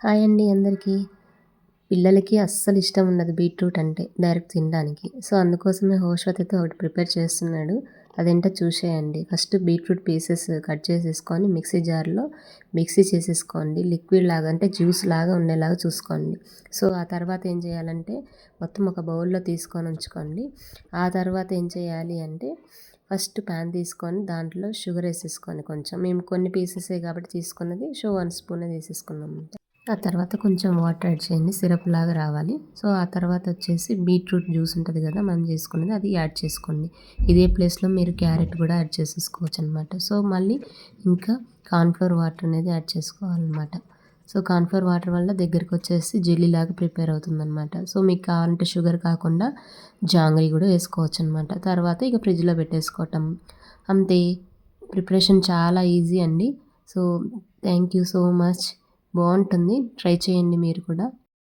Hi అండి అందరికీ. పిల్లలకి అస్సలు ఇష్టం ఉండదు బీట్రూట్ అంటే డైరెక్ట్ తినడానికి. సో, అందుకోసమే హోషవత్ అయితే ఒకటి ప్రిపేర్ చేస్తున్నాడు. అదేంటో చూసేయండి. ఫస్ట్ బీట్రూట్ పీసెస్ కట్ చేసేసుకొని మిక్సీ జార్‌లో మిక్సీ చేసేసుకోండి. లిక్విడ్ లాగా అంటే జ్యూస్ లాగా ఉండేలాగా చూసుకోండి. సో, ఆ తర్వాత ఏం చేయాలంటే మొత్తం ఒక బౌల్‌లో తీసుకొని ఉంచుకోండి. ఆ తర్వాత ఏం చేయాలి అంటే ఫస్ట్ ప్యాన్ తీసుకొని దాంట్లో షుగర్ ఏసేసుకోండి కొంచెం. మేము కొన్ని పీసెసే కాబట్టి తీసుకున్నది. 1 స్పూనే తీసేసుకున్నాం. ఆ తర్వాత కొంచెం వాటర్ యాడ్ చేయండి. సిరప్ లాగా రావాలి. సో, ఆ తర్వాత వచ్చేసి బీట్రూట్ జ్యూస్ ఉంటుంది కదా మనం చేసుకున్నది, అది యాడ్ చేసుకోండి. ఇదే ప్లేస్లో మీరు క్యారెట్ కూడా యాడ్ చేసేసుకోవచ్చు అనమాట. సో, మళ్ళీ ఇంకా కార్న్‌ఫ్లోర్ వాటర్ అనేది యాడ్ చేసుకోవాలన్నమాట. సో, కార్న్‌ఫ్లోర్ వాటర్ వల్ల దగ్గరికి వచ్చేసి జెల్లీ లాగా ప్రిపేర్ అవుతుందన్నమాట. సో, మీకు కావాలంటే షుగర్ కాకుండా జాంగ్రీ కూడా వేసుకోవచ్చు అనమాట. తర్వాత ఇక ఫ్రిడ్జ్లో పెట్టేసుకోవటం అంతే. ప్రిపరేషన్ చాలా ఈజీ అండి. So, thank you so much. బాగుంటుంది, ట్రై చేయండి మీరు కూడా.